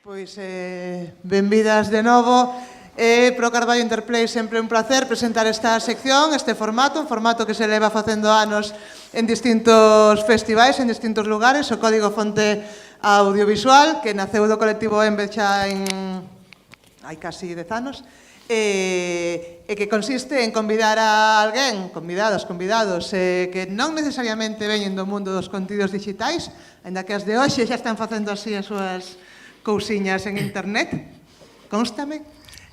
Pois, benvidas de novo. Pro Carballo Interplay sempre un placer presentar esta sección, este formato, un formato que se leva facendo anos en distintos festivais, en distintos lugares, o Código Fonte Audiovisual, que naceu do colectivo Enve xa hai casi 10 anos, e que consiste en convidar a alguén, convidados, que non necesariamente veñen do mundo dos contidos digitais, ainda que as de hoxe xa están facendo así as súas cousiñas en internet, constame.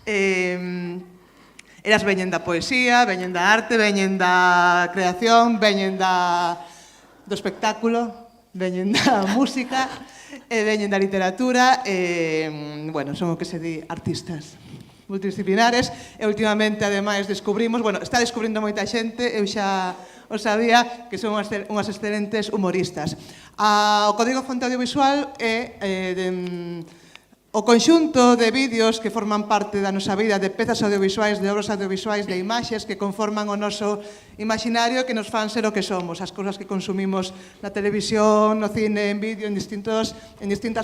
Elas veñen da poesía, veñen da arte, veñen da creación, veñen do espectáculo, veñen da música, veñen da literatura, bueno, son o que se di artistas multidisciplinares, e últimamente, ademais, descubrimos, bueno, está descubrindo moita xente, eu xa o sabía, que son unhas excelentes humoristas. O Código Fonte Audiovisual é o conxunto de vídeos que forman parte da nosa vida, de pezas audiovisuais, de obras audiovisuais, de imaxes que conforman o noso imaginario, que nos fan ser o que somos, as cousas que consumimos na televisión, no cine, en vídeo, en distintas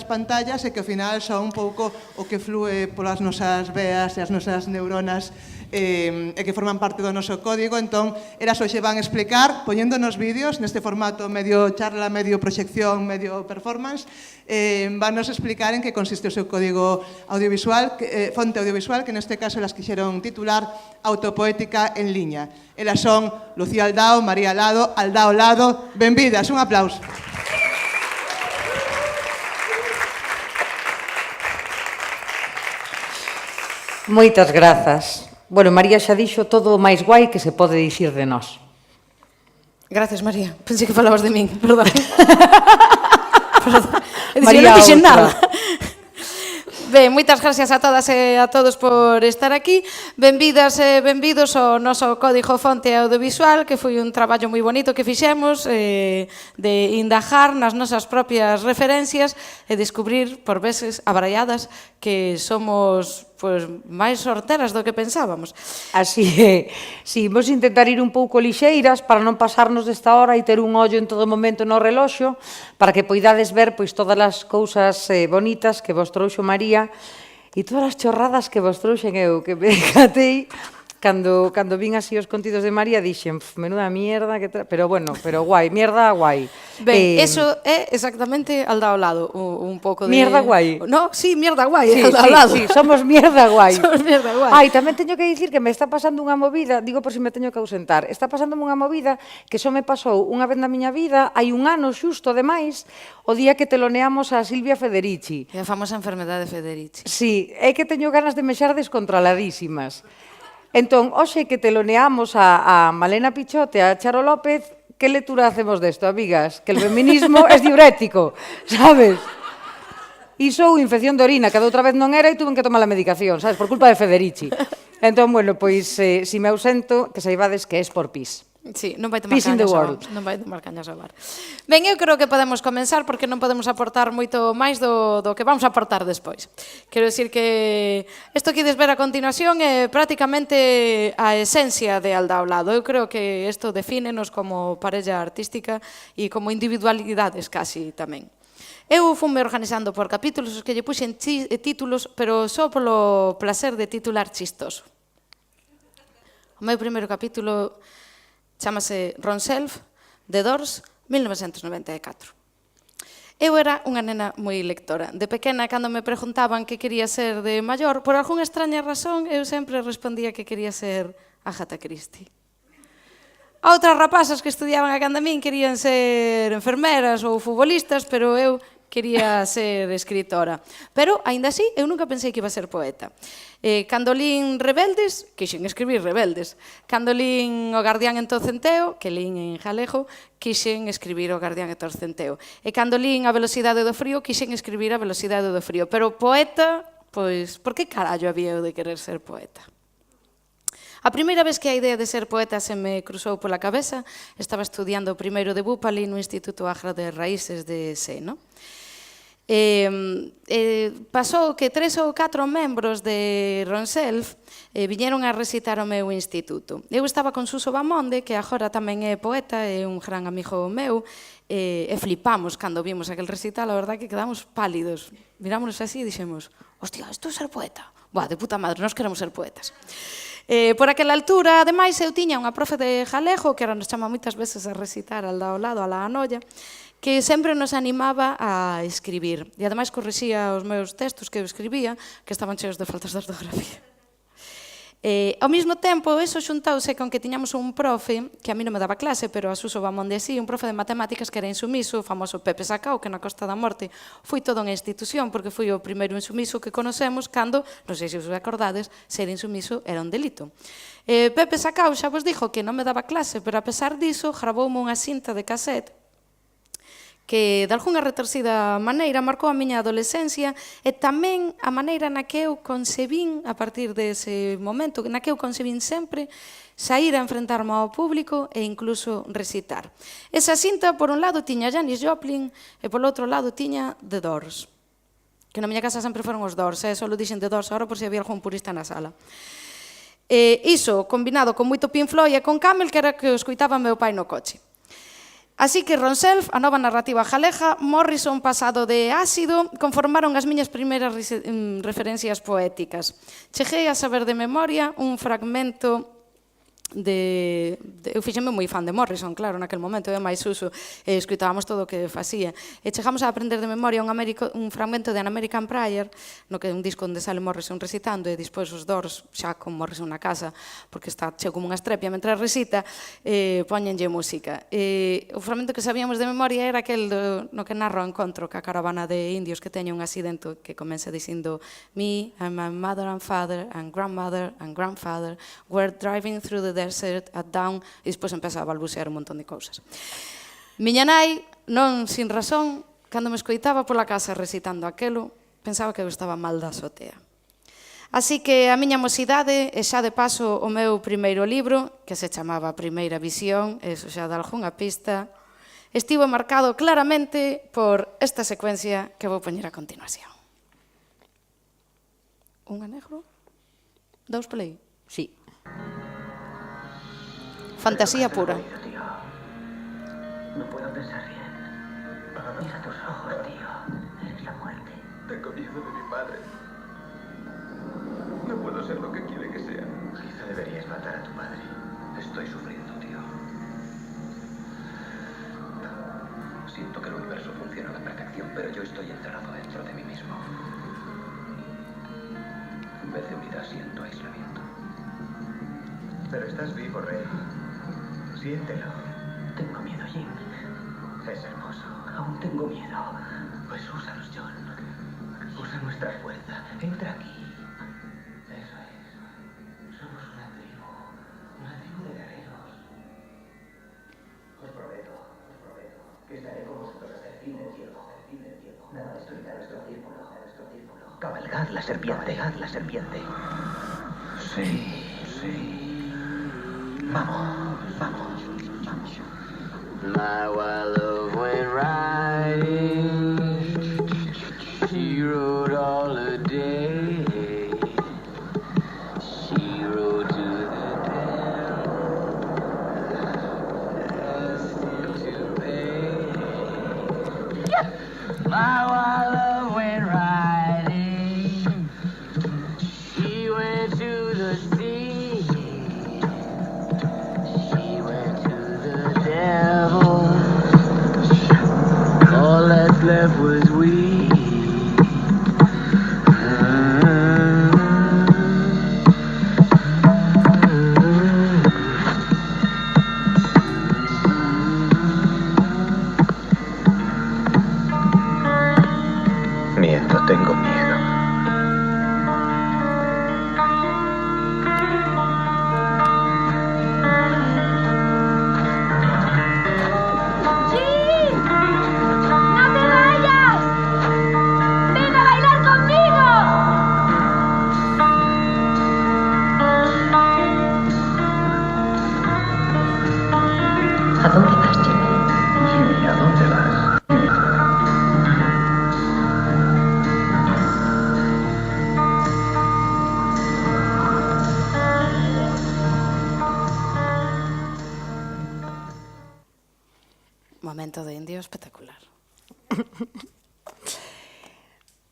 pantallas, e que ao final son un pouco o que flúe polas nosas veas e as nosas neuronas, e que forman parte do noso código. Entón, elas hoxe van explicar, poñéndonos vídeos neste formato medio charla, medio proxección, medio performance, vannos explicar en que consiste o seu código audiovisual, fonte audiovisual, que neste caso elas quixeron titular Autopoética en liña. Elas son Lucía Aldao, María Lado, Aldao Lado. Benvidas, un aplauso. Moitas grazas. Bueno, María xa dixo todo o máis guai que se pode dicir de nós. Gracias, María. Pensei que falabas de min, perdón. María, non dixen outra. nada. Ben, moitas gracias a todas e a todos por estar aquí. Benvidas e benvidos ao noso Código Fonte Audiovisual, que foi un traballo moi bonito que fixemos, de indagar nas nosas propias referencias e descubrir, por veces abraiadas, que somos máis sorteras do que pensábamos. Así é. Si, vamos intentar ir un pouco lixeiras para non pasarnos desta hora e ter un ollo en todo momento no reloxo, para que poidades ver todas as cousas bonitas que vos trouxo María e todas as chorradas que vos trouxen eu, que me catei. Cando vin así os contidos de María, dixen, menuda mierda, pero bueno, pero guai, mierda guai. Ben, eso é exactamente Aldao Lado, un pouco de... Mierda guai. No, sí, mierda guai, Sí, Aldao Lado. sí, somos mierda guai. Somos mierda guai. Ai, tamén teño que dicir que me está pasando unha movida, digo por si me teño que ausentar, está pasándome unha movida que só me pasou unha vez na miña vida, hai un ano xusto, ademais, o día que teloneamos a Silvia Federici. É a famosa enfermedade Federici. Sí, é que teño ganas de mexar descontroladísimas. Entón, hoxe que teloneamos a Malena Pichote, a Charo López, que lectura hacemos desto, amigas? Que el feminismo é diurético, sabes? E sou infección de orina, que da outra vez non era e tuve que tomar a medicación, sabes? Por culpa de Federici. Entón, bueno, pois, si me ausento, que saibades que é por pis. Sí, non vai tomar Peace in the cañas world. non vai tomar cañas ao bar. Ben, eu creo que podemos comenzar porque non podemos aportar moito máis do que vamos a aportar despois. Quero dicir que isto que ides ver a continuación é prácticamente a esencia de Aldao Lado. Eu creo que isto defínenos como parella artística e como individualidades casi tamén. Eu fume organizando por capítulos os que lle puxen títulos, pero só polo placer de titular chistoso. O meu primeiro capítulo chámase Ron Self, The Doors, 1994. Eu era unha nena moi lectora. De pequena, cando me preguntaban que quería ser de maior, por algunha extraña razón, eu sempre respondía que quería ser Agatha Christie. Outras rapazas que estudiaban a canda min querían ser enfermeras ou futbolistas, pero eu quería ser escritora. Pero, aínda así, eu nunca pensei que iba a ser poeta. Cando lín Rebeldes, quixen escribir Rebeldes. Cando lín O Gardián en Torcenteo, que lín en galego, quixen escribir O Gardián en Torcenteo. E cando lín A Velocidade do Frío, quixen escribir A Velocidade do Frío. Pero poeta, pois, por que carallo había eu de querer ser poeta? A primeira vez que a idea de ser poeta se me cruzou pola cabeza, estaba estudiando o primeiro de BUP ali no Instituto Agra de Raíces de Seno. Pasou que 3 ou 4 membros de Ronself viñeron a recitar o meu instituto. Eu estaba con Suso Bamonde, que agora tamén é poeta, é un gran amigo meu, e flipamos cando vimos aquel recital, a verdade que quedamos pálidos. Mirámonos así e dixemos, hostia, isto é ser poeta. Buah, de puta madre, nós queremos ser poetas. Por aquela altura, ademais, eu tiña unha profe de galego, que era nos chama moitas veces a recitar al lado, a la Anoia, que sempre nos animaba a escribir. E ademais corrixía os meus textos que eu escribía, que estaban cheos de faltas de ortografía. Ao mesmo tempo, eso xuntouse con que tiñamos un profe, que a mí non me daba clase, pero a Suso Bamonde así, un profe de matemáticas que era insumiso, o famoso Pepe Sacao, que na Costa da Morte foi toda unha institución, porque foi o primeiro insumiso que conocemos cando, non sei se os acordades, ser insumiso era un delito. Pepe Sacao xa vos dixo que non me daba clase, pero a pesar diso, gravoume unha cinta de cassette que de algunha retorcida maneira marcou a miña adolescencia e tamén a maneira na que eu concebín a partir dese momento, na que eu concebín sempre sair a enfrentarme ao público e incluso recitar. Esa cinta, por un lado, tiña Janis Joplin e polo outro lado tiña The Doors, que na miña casa sempre foron os Doors, só dixen The Doors ahora por se había algún purista na sala. Iso, combinado con moito Pink Floyd e con Camel, que era que o escoitaba meu pai no coche. Así que Ronself, a nova narrativa galega, Morrison pasado de ácido, conformaron as miñas primeiras referencias poéticas. Cheguei a saber de memoria un fragmento eu fixeme moi fan de Morrison, claro, naquel momento, eu máis Suso, escutábamos todo o que facía. E chegamos a aprender de memoria un fragmento de An American Prayer, no que é un disco onde sale Morrison recitando, e despois os Doors, xa con Morrison na casa, porque está cheo como unha estrepia mentre recita, poñenlle música. O fragmento que sabíamos de memoria era aquel no que narra o encontro ca caravana de indios que teña un accidente que comeza dicindo Me and my mother and father and grandmother and grandfather were driving through the desert at dawn, e despois empeza a balbucear un montón de cousas. Miña nai, non sin razón, cando me escoitaba pola casa recitando aquelo, pensaba que eu estaba mal da azotea. Así que a miña mocidade, e xa de paso o meu primeiro libro, que se chamaba Primeira Visión, eso xa dá algunha pista, estivo marcado claramente por esta secuencia que vou poñer a continuación. Unha negro? Dous play? Sí. Fantasía pura. No puedo pensar bien. Mira tus ojos, tío. Es la muerte. Tengo miedo de mi padre. No puedo ser lo que quiere que sea. Quizá deberías matar a tu padre. Estoy sufriendo, tío. Siento que el universo funciona a la perfección, pero yo estoy encerrado dentro de mí mismo. En vez de unidad, siento aislamiento. Pero estás vivo, Rey. Siéntelo. Tengo miedo, Jim. Es hermoso. Aún tengo miedo. Pues úsalos, John. Usa nuestra fuerza. Entra aquí. Eso es. Somos una tribu. Una tribu de guerreros. Os prometo que estaré con vosotros hasta el fin del tiempo. Nada, destruirá nuestro círculo. Cabalgad la serpiente. Sí. Vamos. My wild love went riding. She rode all the day. She rode to the devil. Asked him to pay. My wild love went riding. She went to the sea. She went to the devil. All that's left was we. Miedo, tengo miedo. ¿A dónde vas, Jimmy? Jimmy, ¿a dónde vas? conxuntamento de indio espectacular.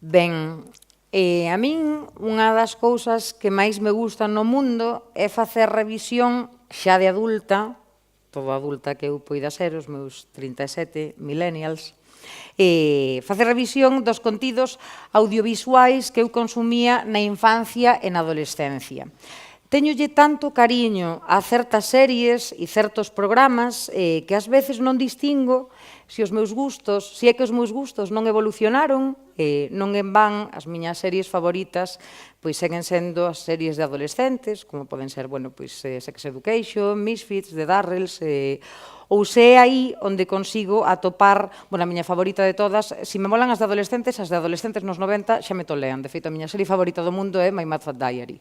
Ben, a min unha das cousas que máis me gustan no mundo é facer revisión xa de adulta, toda adulta que eu poida ser, os meus 37 millennials, facer revisión dos contidos audiovisuais que eu consumía na infancia e na adolescencia. Teñolle tanto cariño a certas series e certos programas que ás veces non distingo se os meus gustos, se é que os meus gustos non evolucionaron, non en van as miñas series favoritas, pois seguen sendo as series de adolescentes, como poden ser, bueno, pois Sex Education, Misfits, The Darrells, ou se é aí onde consigo atopar, bueno, a miña favorita de todas, se me molan as de adolescentes nos 90 xa me tolean. De feito, a miña serie favorita do mundo é My Mad Fat Diary.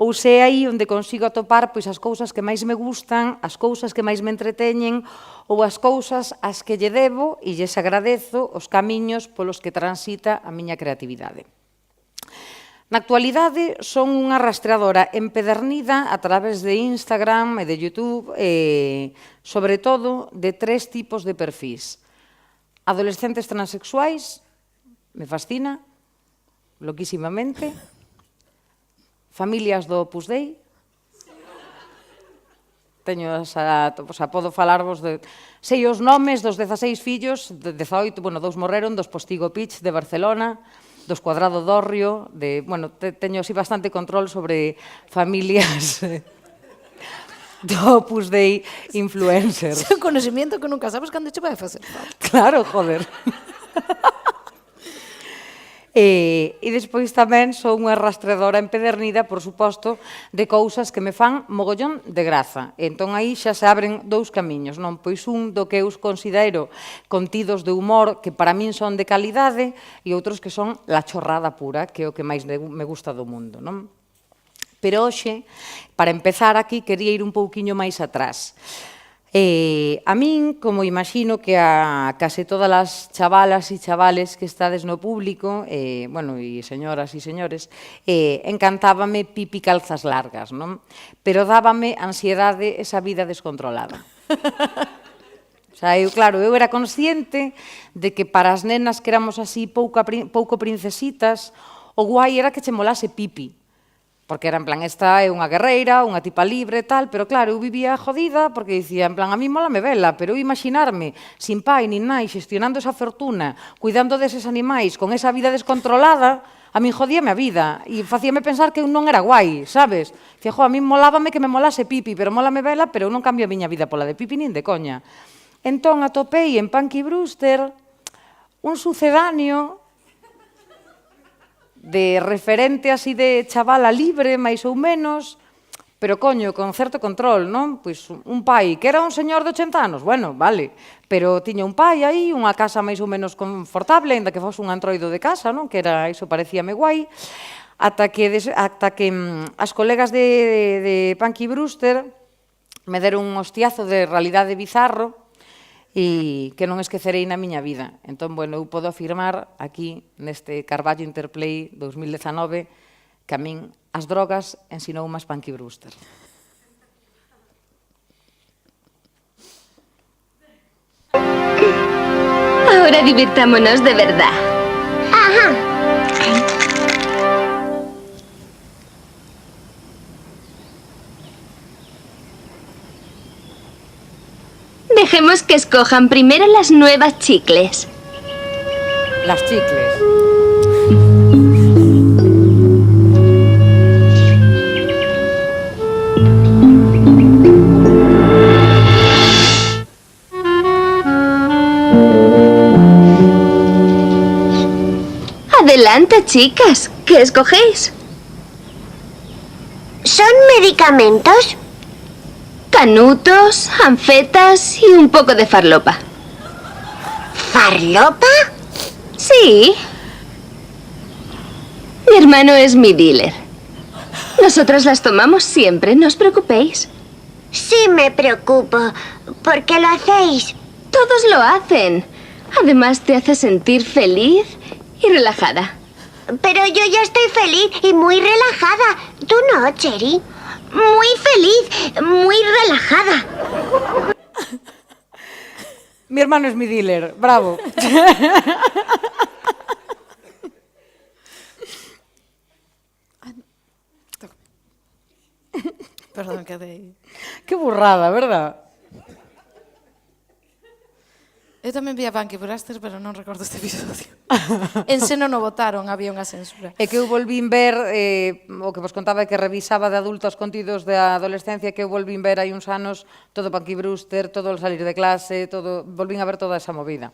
Ou se é aí onde consigo atopar pois as cousas que máis me gustan, as cousas que máis me entreteñen ou as cousas ás que lle debo e lles agradezo os camiños polos que transita a miña creatividade. Na actualidade son unha rastreadora empedernida a través de Instagram e de YouTube, sobre todo de 3 tipos de perfís. Adolescentes transexuais, me fascina, loquísimamente. Familias do Opus Dei. Podo falarvos de... Sei os nomes dos 16 fillos, de 18, bueno, 2 morreron, dos Postigo Pitch de Barcelona, dos Cuadrado Dorrio, bueno, teño así bastante control sobre familias do Opus Dei influencers. É un conocimiento que nunca sabes cando che vai facer falta. Claro, joder. E despois tamén son unha rastreadora empedernida, por suposto, de cousas que me fan mogollón de graza. Entón aí xa se abren 2 camiños, non? Pois un do que eu considero contidos de humor que para min son de calidade e outros que son la chorrada pura, que é o que máis me gusta do mundo, non? Pero hoxe, para empezar aquí, quería ir un pouquiño máis atrás. A min, como imagino que a case todas as chavalas e chavales que estades no público, bueno, e señoras e señores, encantábame Pipi Calzas Largas, non? Pero dábame ansiedade esa vida descontrolada. O sea, claro, eu era consciente de que para as nenas que éramos así pouco princesitas, o guai era que che molase Pipi. Porque era en plan, esta é unha guerreira, unha tipa libre e tal, pero claro, eu vivía jodida porque dicía, en plan, a mí molame vela, pero eu imaginarme sin pai nin nai xestionando esa fortuna, cuidando deses animais, con esa vida descontrolada, a min jodíame a vida e facíame pensar que eu non era guai, sabes? Dicía, a mí molábame que me molase Pipi, pero molame vela, pero eu non cambio a miña vida pola de Pipi nin de coña. Entón atopei en Punky Brewster un sucedáneo de referente así de chavala libre, máis ou menos, pero coño, con certo control, non? Pois un pai que era un señor de 80 anos, bueno, vale, pero tiña un pai aí, unha casa máis ou menos confortable, ainda que fose un antroido de casa, non? Que era, iso parecíame guai, ata que as colegas de Punky Brewster me deron un hostiazo de realidade bizarro, e que non esquecerei na miña vida. Entón, bueno, eu podo afirmar aquí neste Carballo Interplay 2019 que a min as drogas ensinou máis Punky Brewster. Ahora divirtámonos de verdad. Ajá. Dejemos que escojan primero las nuevas chicles. Las chicles. Adelante, chicas. ¿Qué escogéis? ¿Son medicamentos? Canutos, anfetas y un poco de farlopa. ¿Farlopa? Sí. Mi hermano es mi dealer. Nosotras las tomamos siempre, no os preocupéis. Sí me preocupo. ¿Por qué lo hacéis? Todos lo hacen. Además te hace sentir feliz y relajada. Pero yo ya estoy feliz y muy relajada. ¿Tú no, Cheri? Muy feliz, muy relajada. Mi hermano es mi dealer, bravo. Perdón, quedei... Qué burrada, verdad? Eu tamén vi a Punky Brewster, pero non recordo este episodio. En Seno no votaron, había unha censura. É que eu volvín ver, o que vos contaba que revisaba de adulto os contidos da adolescencia, que eu volvín ver hai uns anos todo Punky Brewster, todo o salir de clase, todo, volvín a ver toda esa movida.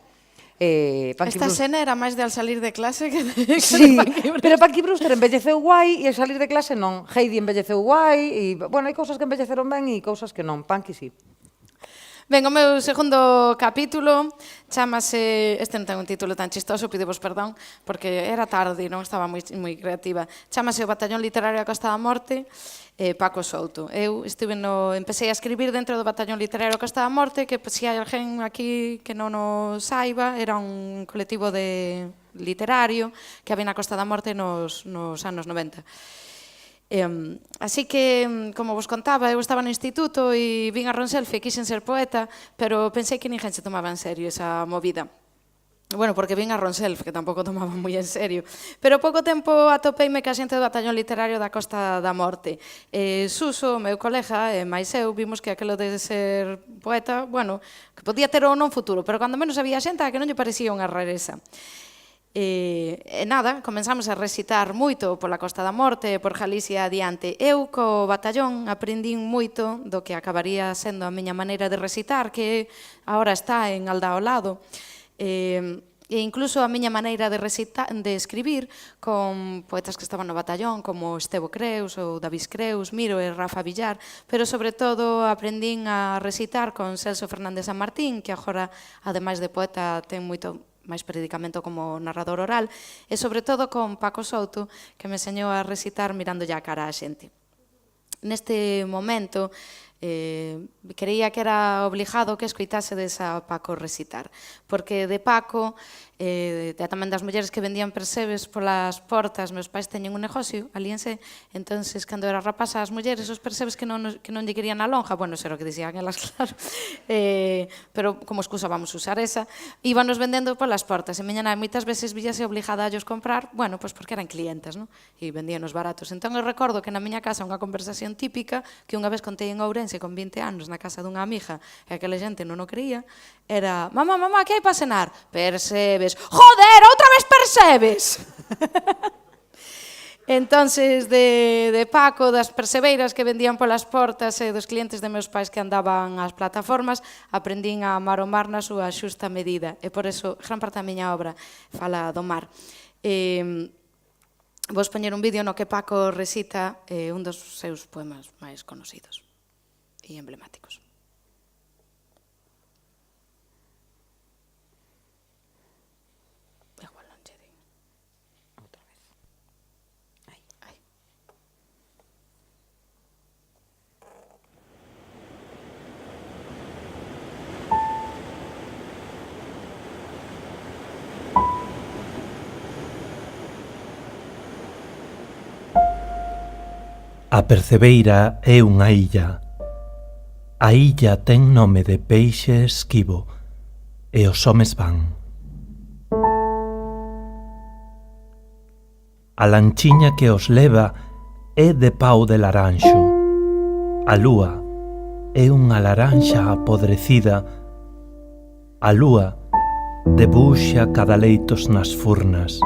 Esta escena era máis de al salir de clase que de Sí, Punky Brewster. pero Punky Brewster embelleceu guai e al salir de clase non. Heidi embelleceu guai e, bueno, hai cousas que embelleceron ben e cousas que non. Punky sí. Ben, o meu segundo capítulo chamase, este non ten un título tan chistoso, pidevos perdón, porque era tarde e non estaba moi creativa. Chamase O Batallón Literario da Costa da Morte, Paco Souto. Eu empecé a escribir dentro do Batallón Literario da Costa da Morte, que se hai alguén aquí que non o saiba, era un colectivo de literario que había na Costa da Morte nos anos 90. Así que, como vos contaba, eu estaba no instituto e vin a Ronself e quixen ser poeta, pero pensei que ninguén se tomaba en serio esa movida. Bueno, porque vin a Ronself, que tampouco tomaba moi en serio. Pero pouco tempo atopeime ca xente do Batallón Literario da Costa da Morte. Suso, meu colega, e máis eu, vimos que aquilo de ser poeta, bueno, que podía ter ou non futuro, pero cando menos había xente a que non lle parecía unha rareza. E nada, comenzamos a recitar moito pola Costa da Morte e por Galicia adiante. Eu, co batallón, aprendín moito do que acabaría sendo a miña maneira de recitar, que agora está en Aldao Lado. E incluso a miña maneira de escribir con poetas que estaban no batallón, como Estevo Creus ou David Creus, Miro e Rafa Villar, pero sobre todo aprendín a recitar con Celso Fernández San Martín, que agora, ademais de poeta, ten moito máis predicamento como narrador oral, e sobre todo con Paco Souto, que me enseñou a recitar mirándolle a cara a xente. Neste momento, creía que era obligado que escoitasedes a Paco recitar, porque de Paco, tamén das mulleres que vendían persebes polas portas, meus pais teñen un negocio, alíense, entonces, cando era rapaza, as mulleres, os persebes que non lle querían a lonja, bueno, era o que dicían elas, claro, pero como excusa vamos usar esa, íbanos vendendo polas portas, e miña nai moitas veces víase obligada a ellos comprar, bueno, pois porque eran clientes, non? E vendíanos baratos. Entón, eu recordo que na miña casa unha conversación típica, que unha vez contei en Ourense con 20 anos na casa dunha amiga, e aquela xente non o creía, era, mamá, que hai para cenar? Persebes. Joder, outra vez persebes! Entonces, de Paco, das persebeiras que vendían polas portas e dos clientes de meus pais que andaban ás plataformas, aprendín a amar o mar na súa xusta medida. E por eso, gran parte da miña obra fala do mar. Vos poñer un vídeo no que Paco recita un dos seus poemas máis conocidos e emblemáticos. A Percebeira é unha illa. A illa ten nome de peixe esquivo e os homes van. A lanchiña que os leva é de pau de laranxo. A lúa é unha laranxa apodrecida. A lúa debuxa cadaleitos nas furnas.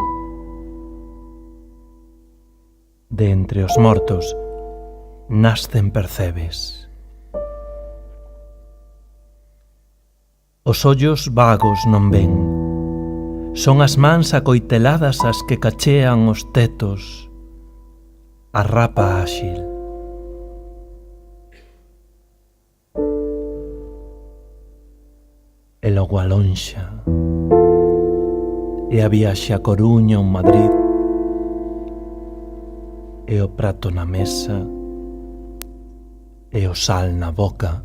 De entre os mortos nascen percebes. Os ollos vagos non ven. Son as mans acoiteladas as que cachean os tetos. A rapa áxil. E logo a lonxa. E a viaxe a Coruña ou Madrid. E o prato na mesa. E o sal na boca.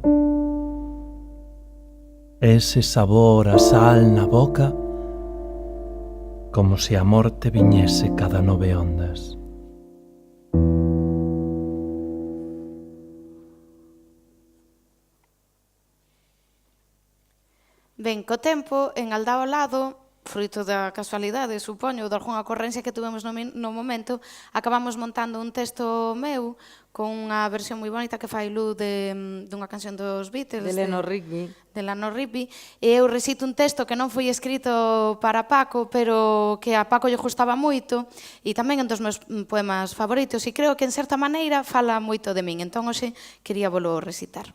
Ese sabor a sal na boca, como se a morte viñese cada 9 ondas. Ben, co tempo, en Aldao ao lado, fruito da casualidade, supoño, ou de algunha ocorrencia que tuvemos no momento, acabamos montando un texto meu con unha versión moi bonita que fai Lu dunha canción dos Beatles. De Eleanor Rigby. De Eleanor Rigby. E eu recito un texto que non foi escrito para Paco, pero que a Paco lle gustaba moito, e tamén un dos meus poemas favoritos, e creo que en certa maneira fala moito de min. Entón, hoxe, quería volo recitar.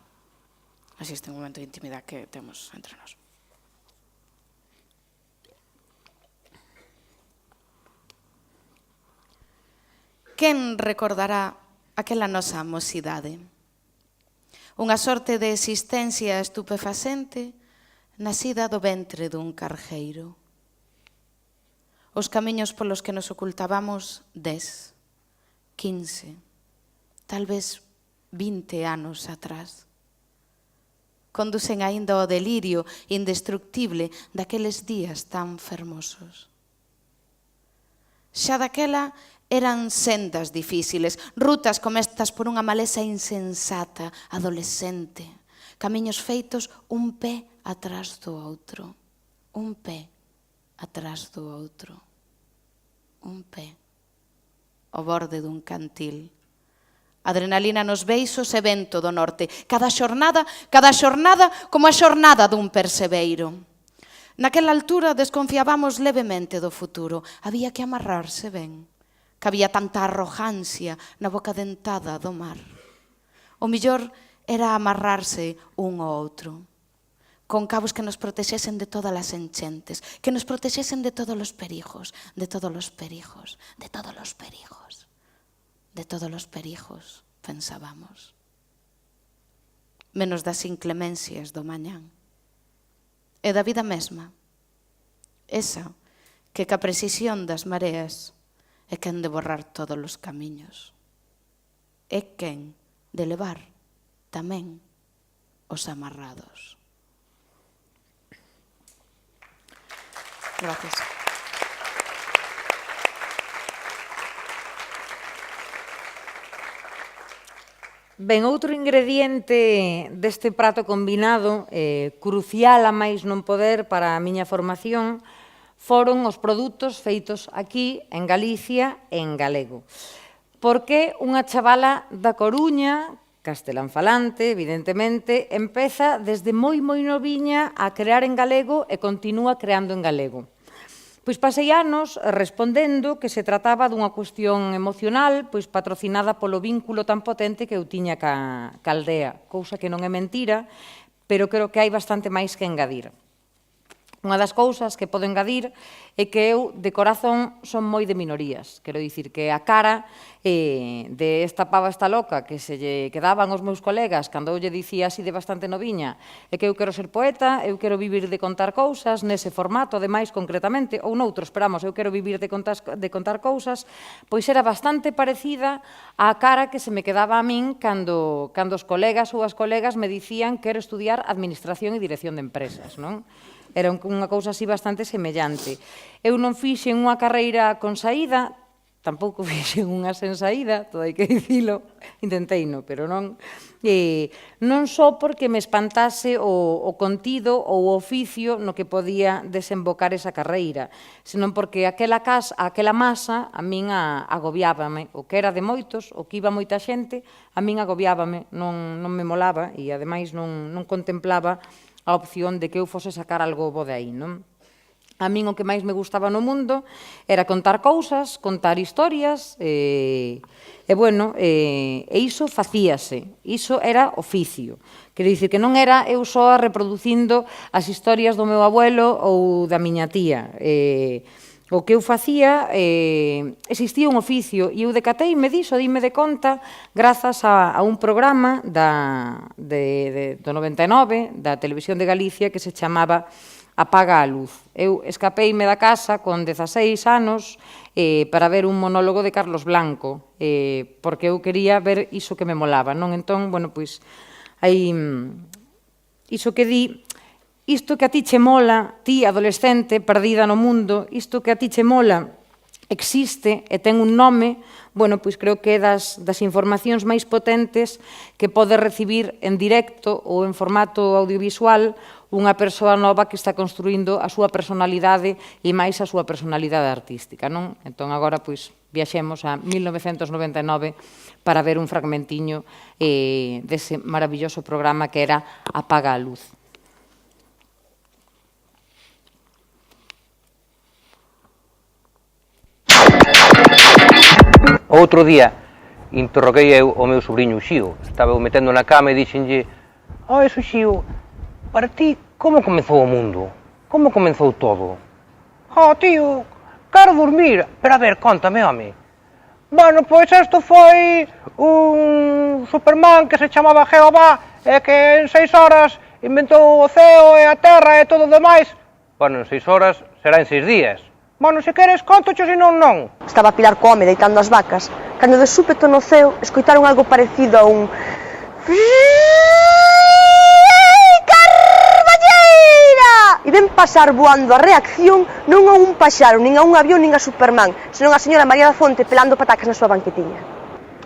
Así este momento de intimidade que temos entre nós. Quen recordará aquela nosa mocidade? Unha sorte de existencia estupefacente nacida do ventre dun cargueiro. Os camiños polos que nos ocultábamos 10, 15, tal vez 20 anos atrás. Conducen aínda ao delirio indestructible daqueles días tan fermosos. Xa daquela eran sendas difíciles, rutas comestas por unha maleza insensata, adolescente, camiños feitos un pé atrás do outro, un pé atrás do outro, un pé ao borde dun cantil. Adrenalina nos beiços e vento do norte, cada xornada como a xornada dun perseveiro. Naquela altura desconfiábamos levemente do futuro, había que amarrarse ben. Que había tanta arrogancia na boca dentada do mar. O millor era amarrarse un ao outro, con cabos que nos protexesen de todas as enchentes, que nos protexesen de todos os perigos, de todos os perigos, de todos os perigos, de todos os perigos, pensábamos. Menos das inclemencias do mañán. E da vida mesma, esa que ca precisión das mareas é quen de borrar todos os camiños. É quen de levar tamén os amarrados. Gracias. Ben, outro ingrediente deste prato combinado, crucial a máis non poder para a miña formación, foron os produtos feitos aquí, en Galicia, en galego. Porque unha chavala da Coruña, castelanfalante, evidentemente, empeza desde moi noviña a crear en galego e continúa creando en galego. Pois pasei anos respondendo que se trataba dunha cuestión emocional pois patrocinada polo vínculo tan potente que eu tiña ca aldea, cousa que non é mentira, pero creo que hai bastante máis que engadir. Unha das cousas que podo engadir é que eu, de corazón, son moi de minorías. Quero dicir que a cara de esta pava esta loca que se lle quedaban os meus colegas cando eu lle dicía así de bastante noviña é que eu quero ser poeta, eu quero vivir de contar cousas nese formato, ademais, concretamente, ou noutro, esperamos, eu quero vivir de contar cousas, pois era bastante parecida á cara que se me quedaba a min cando os colegas ou as colegas me dicían que quero estudiar Administración e Dirección de Empresas, non? Era unha cousa así bastante semellante. Eu non fixen unha carreira con saída, tampouco fixen unha sen saída, todo hai que dicilo, intenteino, pero non. Non só porque me espantase o contido ou o oficio no que podía desembocar esa carreira, senón porque aquela masa a min agobiábame. O que era de moitos, o que iba moita xente, a min agobiábame, non me molaba e, ademais, non contemplaba a opción de que eu fose sacar algo bo de aí, non? A min o que máis me gustaba no mundo era contar cousas, contar historias, e iso facíase, iso era oficio. Quero dicir que non era eu só reproducindo as historias do meu abuelo ou da miña tía. O que eu facía, existía un oficio, e eu decateime diso, dime de conta, grazas a un programa do 99, da Televisión de Galicia, que se chamaba Apaga a luz. Eu escapeime da casa con 16 anos para ver un monólogo de Carlos Blanco, porque eu quería ver iso que me molaba, non? Entón, bueno, pois, hai iso que di, isto que a ti che mola, ti, adolescente, perdida no mundo, isto que a ti che mola, existe e ten un nome, bueno, pois creo que é das informacións máis potentes que pode recibir en directo ou en formato audiovisual unha persoa nova que está construindo a súa personalidade e máis a súa personalidade artística, non? Entón, agora, pois, viaxemos a 1999 para ver un fragmentiño dese maravilloso programa que era Apaga a luz. Outro día interroguei eu o meu sobrinho Xío. Estaba eu metendo na cama e dixenlle: eso Xío, para ti como comezou o mundo? Como comezou todo? Tío, quero dormir. Pero a ver, contame, home. Bueno, pois isto foi un Superman que se chamaba Jehová e que en 6 horas inventou o ceo e a terra e todo o demais. Bueno, en 6 horas será en 6 días. Bueno, se queres, contocho, se non, non. Estaba Pilar co home deitando as vacas, cando de súpeto no ceo escoitaron algo parecido a un... ¡Carballeira! E ven pasar voando a reacción non a un paxaro, nin a un avión, nin a Superman, senón a señora María da Fonte pelando patacas na súa banquetiña.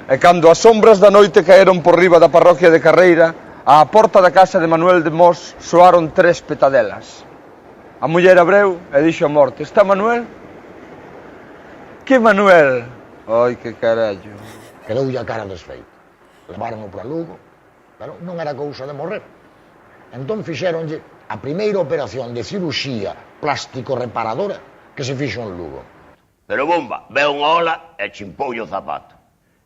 E cando as sombras da noite caeron por riba da parroquia de Carreira, á porta da casa de Manuel de Mos soaron 3 petadelas. A muller abreu e dixo a morte: está Manuel? Que Manuel? Ai, que carallo. Quedoulle a cara desfeita. Levárono para Lugo, pero non era cousa de morrer. Entón fixéronlle a primeira operación de ciruxía plástico-reparadora que se fixo en Lugo. Pero bomba, veo unha ola e chimpoulle o zapato.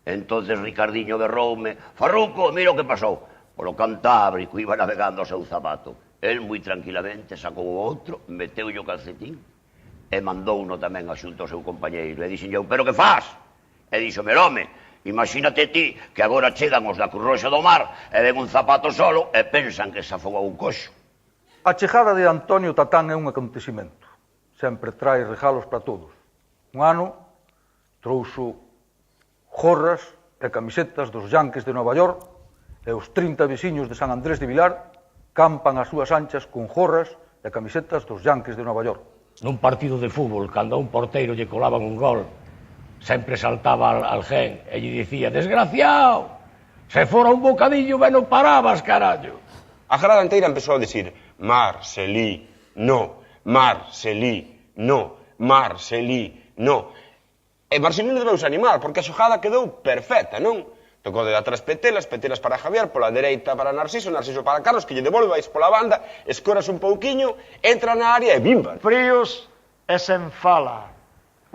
Entonces Ricardiño berroume: Farruco, mira o que pasou. Polo Cantábrico iba navegando o seu zapato. El, moi tranquilamente, sacou o outro, meteulle o calcetín e mandouno tamén a xunto ao seu compañeiro. E dixen eu: pero que faz? E dixome: home, imagínate ti que agora chegan os da Cruz Roxa do Mar e ven un zapato solo e pensan que se afogou un coxo. A chegada de Antonio Tatán é un acontecimento. Sempre trae regalos para todos. Un ano trouxo jorras e camisetas dos Yankees de Nova York e os 30 veciños de San Andrés de Vilar campan as súas anchas con jorras e camisetas dos Yankees de Nova York. Nun partido de fútbol, cando a un porteiro lle colaban un gol, sempre saltaba alguén e lle dicía: desgraciado, se fora un bocadillo ben o parabas, carallo. A grada inteira empezou a dicir: Marcelí, no, Marcelí, no, Marcelí, no. E Marcelí non debeuse animar, porque a xogada quedou perfecta, non? Tocou de atrás Petelas para Javier, pola dereita para Narciso para Carlos, que lle devolve vais pola banda, escoras un pouquiño, entra na área e bimba. Fríos e sen fala.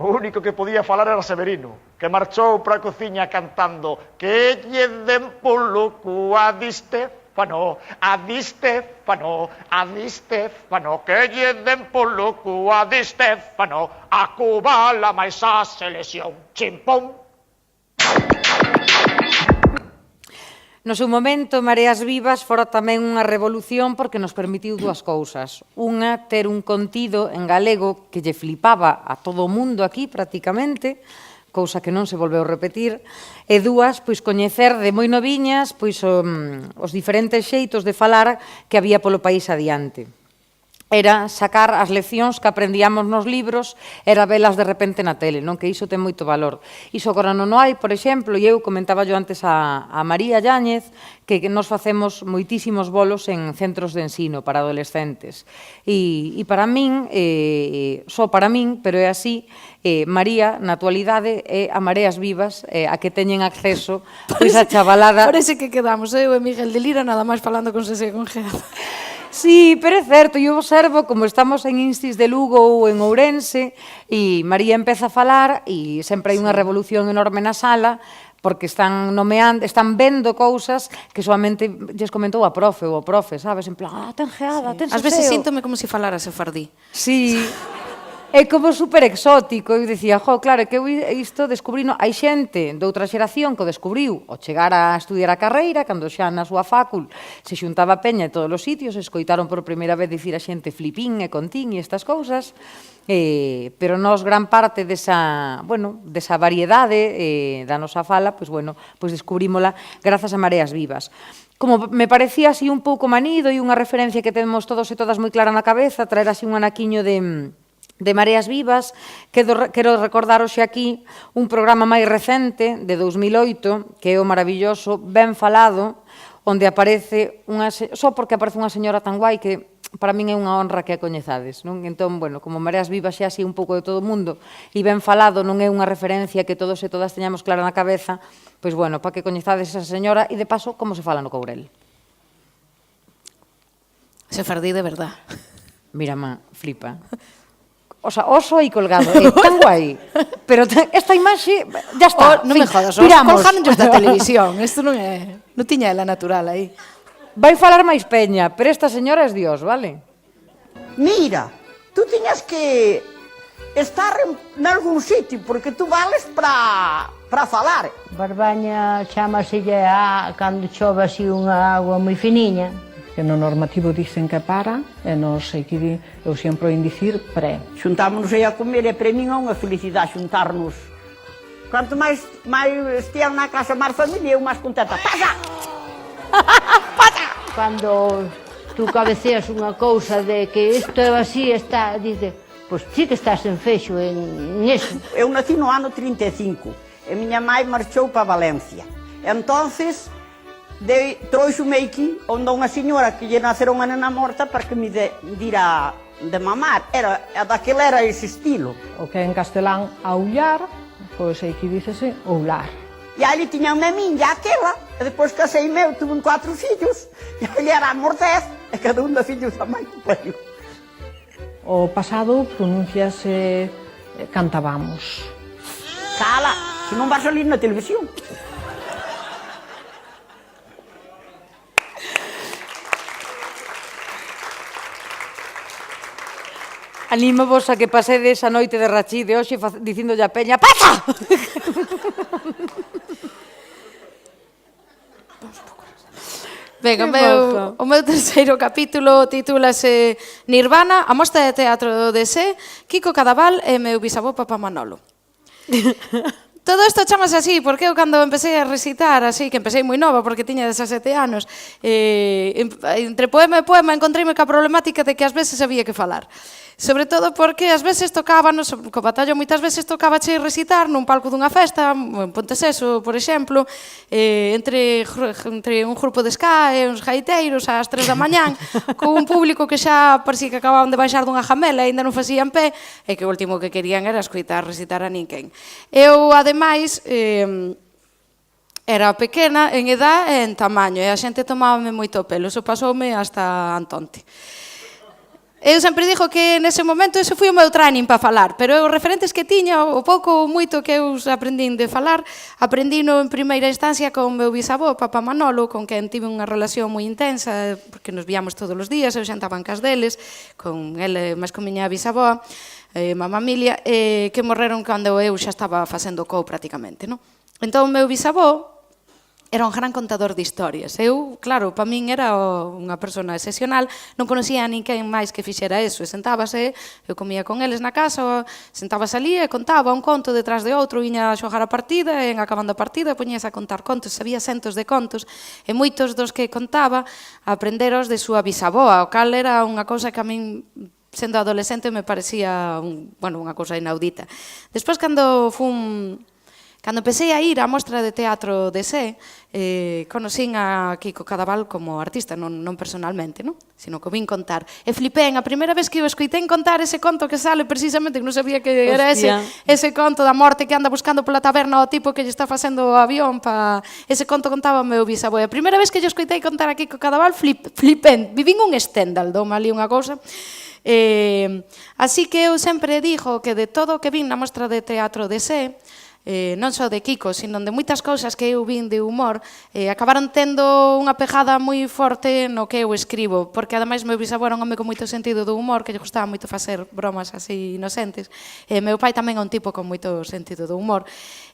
O único que podía falar era Severino, que marchou para a cociña cantando: que lle den polo cua di Stefano, a di Stefano, a di Stefano, que lle den polo cua di Stefano, a Cuba la máis a selección, chimpón. No seu momento, Mareas Vivas fora tamén unha revolución porque nos permitiu dúas cousas. Unha, ter un contido en galego que lle flipaba a todo o mundo aquí, prácticamente, cousa que non se volveu repetir, e dúas, pois coñecer de moi noviñas pois os diferentes xeitos de falar que había polo país adiante. Era sacar as leccións que aprendíamos nos libros, era velas de repente na tele, non? Que iso ten moito valor. Iso agora non hai, por exemplo, e eu comentaba yo antes a María Yáñez, que nos facemos moitísimos bolos en centros de ensino para adolescentes. E para min, só para min, pero é así, María, na actualidade, é a Mareas Vivas, a que teñen acceso pois a chavalada... Parece que quedamos, eu e Miguel de Lira, nada máis falando con Sese Congeada. Sí, pero é certo, eu observo como estamos en Instis de Lugo ou en Ourense e María empeza a falar e sempre hai unha revolución enorme na sala porque están nomeando, están vendo cousas que solamente lles comentou a profe ou o profe, sabes? En plan, ten geada, ten soseo. Ás veces síntome como se falara sefardí. Sí. É como super exótico, eu dicía, claro, que eu isto descubrino, hai xente de outra xeración que o descubriu ao chegar a estudiar a carreira, cando xa na súa facul se xuntaba peña en todos os sitios, escoitaron por primeira vez dicir a xente flipín e contín e estas cousas, pero nós gran parte desa variedade da nosa fala, pois descubrímola grazas a Mareas Vivas. Como me parecía así un pouco manido e unha referencia que temos todos e todas moi clara na cabeza, traer así un anaquiño de de Mareas Vivas. Quero recordar hoxe aquí un programa máis recente, de 2008, que é o maravilloso Ben Falado, onde aparece só porque aparece unha señora tan guai que para min é unha honra que a coñezades, non? Entón, bueno, como Mareas Vivas xa así un pouco de todo o mundo, e Ben Falado non é unha referencia que todos e todas teñamos clara na cabeza, pois, bueno, para que coñezades esa señora e, de paso, como se fala no Courel. Se fardí de verdad. Mira, má, flipa. O sea, oso aí colgado, tan guai. Pero esta imaxe, ya está. Non me jodas, colgáronllos da televisión. Isto non é... Non tiña ela natural aí. Vai falar máis peña, pero esta señora é Dios, vale? Mira, tú tiñas que estar en algún sitio, porque tú vales para falar. Barbaña chámaselle a cando chove así unha agua moi finiña. Que no normativo dicen que para, e nos aquí eu sempre oín dicir pre. Xuntámonos aí a comer, e para min é unha felicidade xuntarnos. Quanto máis estian na casa máis familia, eu máis contenta. Pasa! Cando tú cabeceas unha cousa de que isto é así, está, dice, pois sí que estás en feixo en eso. Eu nací no ano 35 e miña mãe marchou para Valencia. Entonces, trouxe-me aquí onde unha señora que lle nacera unha nena morta para que me dira de mamar. Daquele era ese estilo. O que en castelán aullar, pois aquí dícese oular. E ali tiña unha miña, aquela, e depois casei meu, tuve 4 fillos, e ali era a mordez, e cada un da fillos da mãe que pariu. O pasado pronunciase cantabamos. Cala, se non vas salir na televisión. Animo vos a que pasedes a noite de rachí de hoxe dicindolle a peña ¡pasa! Venga, o meu terceiro capítulo titúlase Nirvana, a mostra de teatro de Sé, Kiko Cadaval e meu bisavó Papá Manolo. Todo isto chamase así, porque eu cando empecé a recitar, así, que empecé moi nova, porque tiña 17 anos, entre poema e poema encontreime ca problemática de que ás veces había que falar. Sobre todo porque ás veces tocábanos, co batallo moitas veces tocábache recitar nun palco dunha festa, en Ponteceso, por exemplo, entre un grupo de ska e uns gaiteiros ás 3 da mañán, con un público que xa parecía que acababan de baixar dunha jamela e ainda non facían pé, e que o último que querían era escoitar recitar a ninguén. Eu, ademais, era pequena en edad e en tamaño, e a xente tomábame moito o pelo, eso pasoume hasta Antonte. Eu sempre digo que nese momento ese foi o meu training para falar, pero os referentes que tiña, o pouco ou moito que eu aprendín de falar, aprendino en primeira instancia con o meu bisavó, Papá Manolo, con quen tive unha relación moi intensa, porque nos víamos todos os días, eu xantaba en cas deles, con ele, máis con miña bisavó, mamá Emilia, que morreron cando eu xa estaba facendo cou prácticamente, non? Entón, o meu bisavó era un gran contador de historias. Eu, claro, para min era unha persona excepcional, non conocía a ninguén máis que fixera eso. E sentábase, eu comía con eles na casa, sentábase ali e contaba un conto detrás de outro, viña a xogar a partida, e en acabando a partida poñíase a contar contos, sabía centos de contos, e moitos dos que contaba aprenderos de súa bisavoa, o cal era unha cousa que a min, sendo adolescente, me parecía unha cousa inaudita. Despois, cando empecé a ir á mostra de teatro de Sé, conocín a Kiko Cadaval como artista, non personalmente, sino que o vin contar. E flipén, a primeira vez que o escoitei contar ese conto que sale precisamente, que non sabía que era ese conto da morte que anda buscando pola taberna o tipo que lle está facendo o avión, ese conto contaba o meu bisavó. E a primeira vez que yo escoitei contar a Kiko Cadaval, flipén, vivín un Stendhal, dome ali unha cousa. Así que eu sempre digo que de todo o que vin na mostra de teatro de Sé, non só de Kiko, sino de moitas cousas que eu vin de humor, acabaron tendo unha pegada moi forte no que eu escribo, porque ademais meu bisavó era un home con moito sentido do humor, que lle gustaba moito facer bromas así inocentes, e meu pai tamén é un tipo con moito sentido do humor.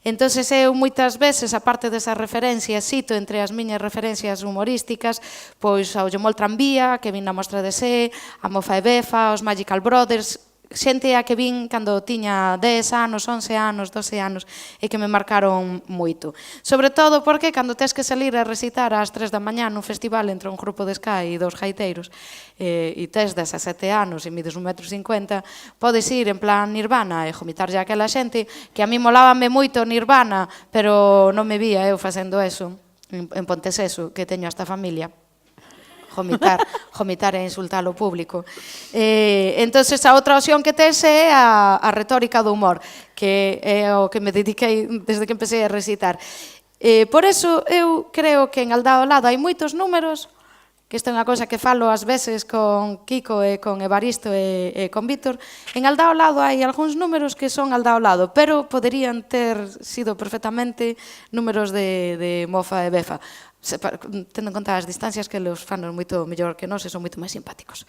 Entonces eu moitas veces, aparte desas referencias, cito entre as miñas referencias humorísticas, pois ao Yomol Tranvía, que vin na mostra de Sé, a Mofa e Befa, os Magical Brothers, xente a que vin cando tiña 10 anos, 11 anos, 12 anos e que me marcaron moito. Sobre todo porque cando tes que salir a recitar ás 3 da mañá nun festival entre un grupo de ska e dos gaiteiros e tes 17 anos e mides 1,50 m, podes ir en plan Nirvana e vomitarlle a aquela xente que a mí molábame moito Nirvana, pero non me vía eu facendo eso en Ponteceso, que teño esta familia. Vomitar e insultar ao público. Entón, a outra opción que tes é a retórica do humor, que é o que me dediquei desde que empecé a recitar. Por eso, eu creo que en Aldao Lado hai moitos números, que esta é unha cosa que falo ás veces con Kiko e con Evaristo e con Víctor. En Aldao Lado hai algúns números que son Aldao Lado, pero poderían ter sido perfectamente números de mofa e befa, tendo en conta as distancias que os fanos moito mellor que nós e son moito máis simpáticos.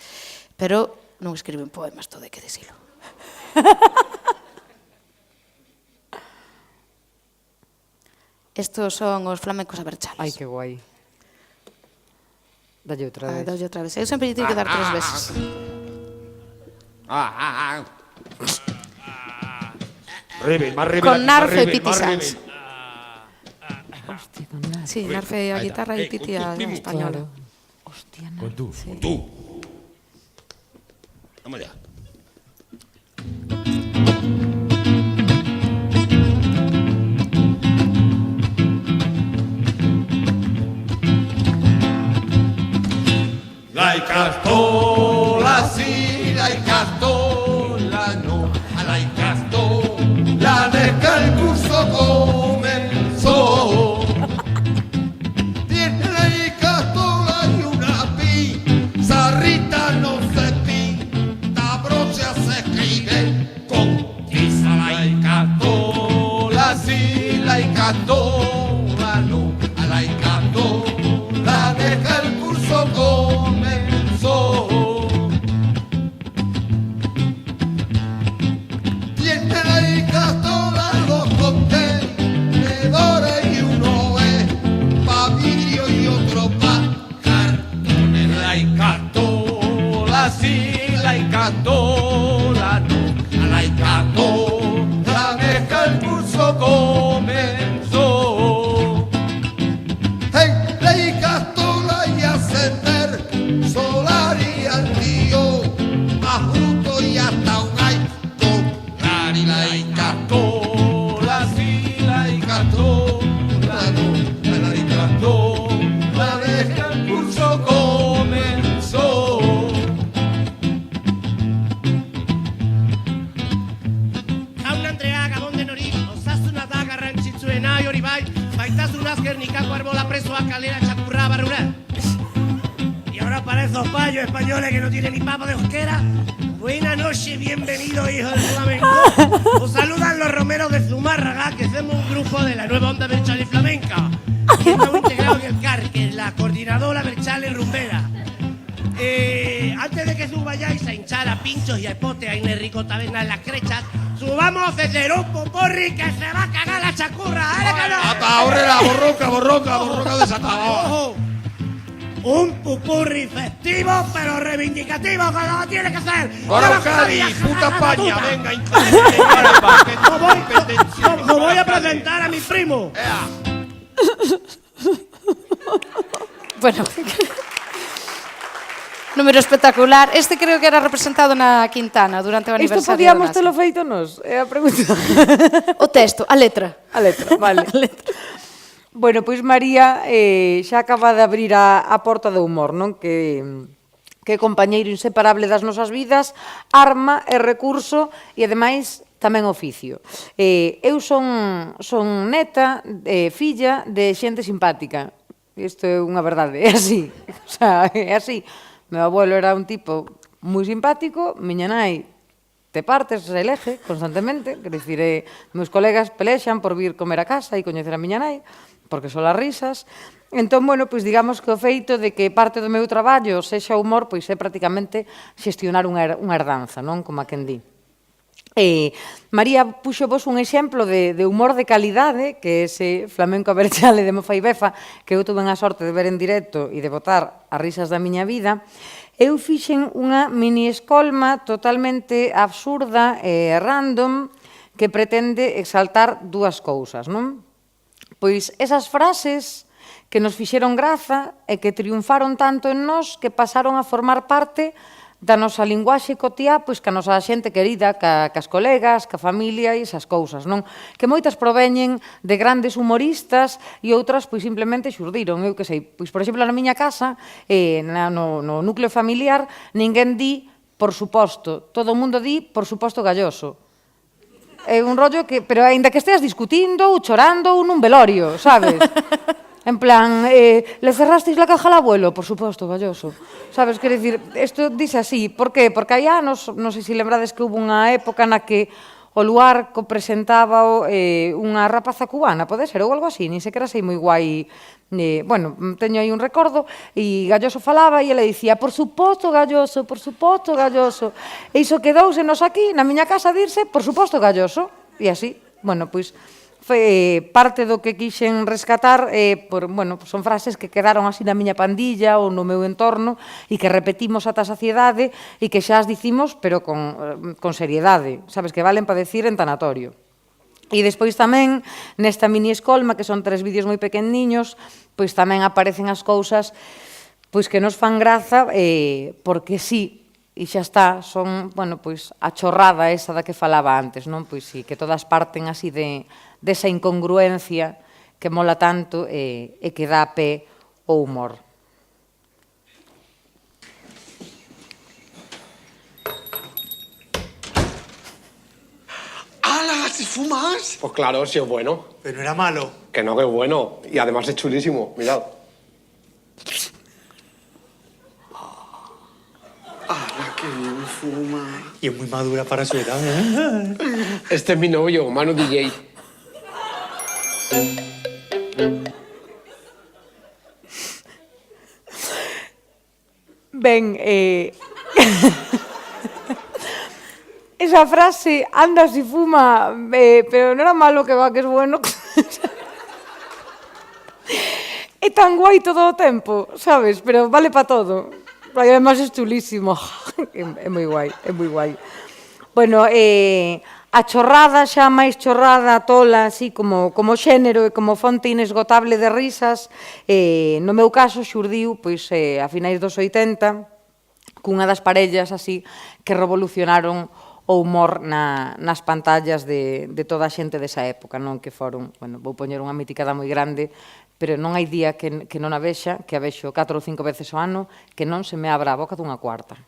Pero non escriben poemas, todo hai que dicilo. Estos son os flamencos a Berchales. Ai, que guai. Dalle outra vez. Dalle outra vez. Eu sempre lle teño que dar 3 veces. Con Narfe e Piti Sanz. Hostia, con Narfe. Sí, Narfe a guitarra e Piti a española. Hostia, Con tú. Vamos allá. La Icastola sí, la Icastola no, a la Icastola deja el curso comenzó. Tiene la Icastola y una pizarrita, no se pinta, brocha, se escribe con tiza. La Icastola sí, la Icastola no, a la Icastola deja el curso comenzó. Tiene la Icastola dos contenedores y uno es pa' vidrio y otro pa' cartones. La Icastola sí, la Icastola no, a la Icastola deja el curso comenzó. Hey, la Icastola y ascender solar y al río, más bruto y hasta un gaito. Y la Icastola sí, la Icastola no, la Icastola deja el curso comenzó. Jaun Andrea Gabon denori, osasuna da garrantzitsuena hori bai, baitasun azkernikako arbola presoa kalera txakurra barrura. Y ahora para esos payos españoles que no tienen ni papa de euskera, buena noche, bienvenido hijos del flamenco. Os saludan los romeros de Zumárraga, que somos un grupo de la nueva onda Berchale Flamenca. Y estamos integrados en el CAR, que es la coordinadora Berchale Rumbera. Antes de que subáis a hinchar a pinchos y a epote a Inés Rico Taberna en las crechas, subamos a ofrecer un poporri que se va a cagar la chacurra. ¡Ale que no! Ahorrera, borroca desatada. ¡Ojo! Un pupurri festivo, pero reivindicativo, como tiene que ser. Para Cádiz, puta España, venga, Os voy a presentar a mi primo. Bueno, número espectacular. Este creo que era representado na Quintana durante o aniversario. Isto podíamos telo feito nos? É a pregunta. O texto, a letra. A letra, vale. Bueno, pois María xa acaba de abrir a porta do humor, non? Que é compañeiro inseparable das nosas vidas, arma e recurso e, ademais, tamén oficio. Eu son neta, filla de xente simpática. Isto é unha verdade, é así. O sea, é así. Meu abuelo era un tipo moi simpático, miña nai te partes, se eleje constantemente, quer dicir, meus colegas pelexan por vir comer a casa e coñecer a miña nai, porque son as risas. Entón, bueno, pois digamos que o feito de que parte do meu traballo sexa humor, pois é prácticamente xestionar unha herdanza, non? Como a quen di. María puxo vos un exemplo de humor de calidade, que é ese flamenco aberchale de Mofa e Befa, que eu tuve a sorte de ver en directo e de botar as risas da miña vida. Eu fixen unha mini escolma totalmente absurda e random que pretende exaltar dúas cousas, non? Pois esas frases que nos fixeron graza e que triunfaron tanto en nós que pasaron a formar parte da nosa linguaxe cotiá, pois que a nosa xente querida, cas colegas, ca familia e esas cousas, non? Que moitas proveñen de grandes humoristas e outras, pois, simplemente xurdiron, eu que sei. Pois, por exemplo, na miña casa, no núcleo familiar, ninguén di, por suposto, todo o mundo di, por suposto, galloso. É un rollo que, pero aínda que esteas discutindo ou chorando ou nun velorio, sabes? En plan, le cerrasteis la caja al abuelo? Por suposto, galloso. Sabes, quero dicir, isto dixe así. Por qué? Porque hai anos, non sei se lembrades que hubo unha época na que o Luarco presentaba unha rapaza cubana, pode ser, ou algo así, nin sequera sei moi guai. Bueno, teño aí un recordo, e Galloso falaba e ele dicía, por suposto, Galloso, por suposto, Galloso. E iso quedousenos aquí, na miña casa, dirse, por suposto, Galloso. E así, bueno, pois, parte do que quixen rescatar, son frases que quedaron así na miña pandilla ou no meu entorno e que repetimos ata a saciedade e que xa as dicimos, pero con seriedade, sabes, que valen para decir en tanatorio. E despois tamén, nesta mini escolma, que son 3 vídeos moi pequeniños, pois tamén aparecen as cousas pois que nos fan graza, porque sí, e xa está, son, bueno, pois, a chorrada esa da que falaba antes, non? Pois sí, que todas parten así desa incongruencia que mola tanto e que dá pé ao humor. ¡Hala! ¿Si fumas? Pues claro, si es bueno. Pero no era malo. Que no, que es bueno. Y además es chulísimo. Mirad. ¡Hala, qué bien fuma! Y es muy madura para su edad, ¿eh? Este es mi novio, Manu DJ. Ben, esa frase, anda si fuma, pero no era malo, que va, que es bueno. É tan guai todo o tempo, sabes? Pero vale para todo. E además é chulísimo. É moi guai, é moi guai. Bueno, a chorrada, xa máis chorrada, tola, así como xénero e como fonte inesgotable de risas, no meu caso xurdiu, pois, a finais dos 80, cunha das parellas así que revolucionaron o humor nas pantallas de toda a xente desa época, non? Que foron, bueno, vou poñer unha miticada moi grande, pero non hai día que non a vexa, que a vexo 4 ou 5 veces ao ano, que non se me abra a boca dunha cuarta.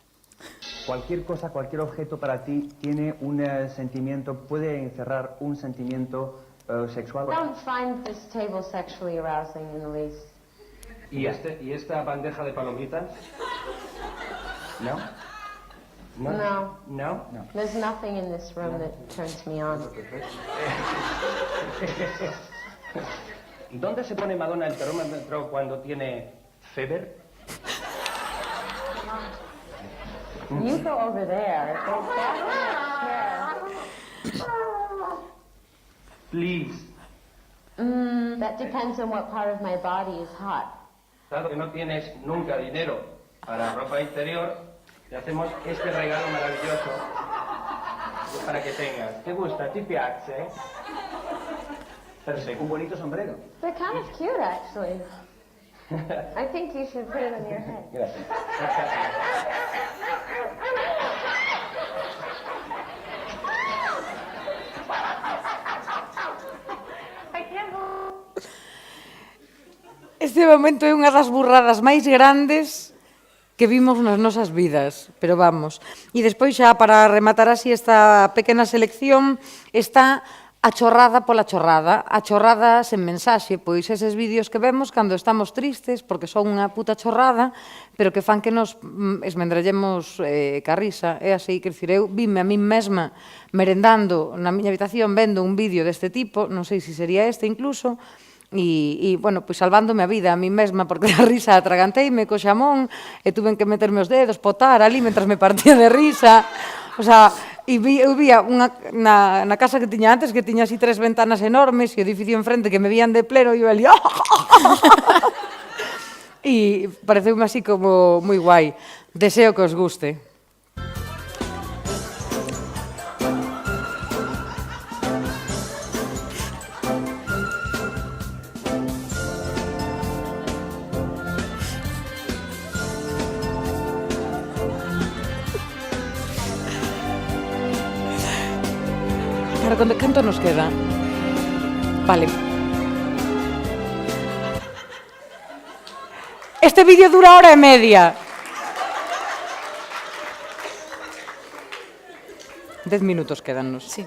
Cualquier cosa, cualquier objeto para ti tiene un sentimiento, puede encerrar un sentimiento sexual. I don't find this table sexually arousing in the least. ¿Y esta bandeja de palomitas? No? No. No? No. There's nothing in this room that turns me on. ¿Dónde se pone Madonna el termómetro cuando tiene fever? You go over there. Please. That depends on what part of my body is hot. Dado que no tienes nunca dinero para ropa interior, te hacemos este regalo maravilloso para que tengas. ¿Te gusta? ¿Ti piace? Perfecto. Un bonito sombrero. They're kind of cute, actually. I think you should put it on your head. Gracias. Este momento é unha das burradas máis grandes que vimos nas nosas vidas, pero vamos. E despois xa para rematar así esta pequena selección está a chorrada pola chorrada, a chorrada sen mensaxe, pois eses vídeos que vemos cando estamos tristes porque son unha puta chorrada, pero que fan que nos esmendrellemos ca risa. É así, quer dicir, eu vime a min mesma merendando na miña habitación vendo un vídeo deste tipo, non sei se sería este incluso, e, bueno, pois salvándome a vida a mí mesma, porque da risa atraganteime co xamón e tuven que meterme os dedos, potar ali, mentras me partía de risa. O sea, E eu vía na casa que tiña antes, que tiña así 3 ventanas enormes, e o edificio enfrente que me vían de pleno, e eu ali... E pareceume así como moi guai. Deseo que os guste. Claro, canto nos queda? Vale. Este vídeo dura 1h30. 10 minutos quedannos. Sí.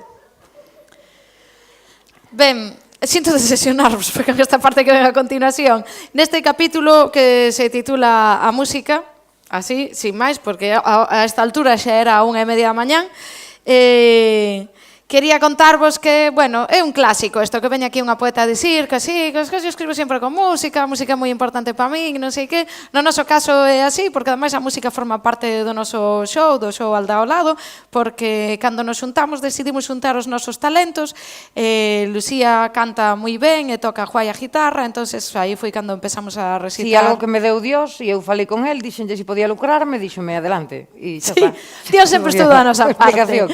Ben, sinto decepcionarvos, porque esta parte que ven a continuación, neste capítulo que se titula A música, así, sin máis, porque a esta altura xa era 1:30 da mañán, quería contarvos que, bueno, é un clásico isto que veña aquí unha poeta a dicir que sí, que eu escribo sempre con música, a música é moi importante para min, non sei que. No noso caso é así, porque ademais a música forma parte do noso show, do show Alda ao lado, porque cando nos xuntamos decidimos xuntar os nosos talentos. Lucía canta moi ben e toca guai a guitarra, entonces aí foi cando empezamos a recitar. Si algo que me deu Dios, e eu falei con el, dixenlle se podía lucrarme, díxome adelante. E xa está. Dios sempre estuvo a nosa parte.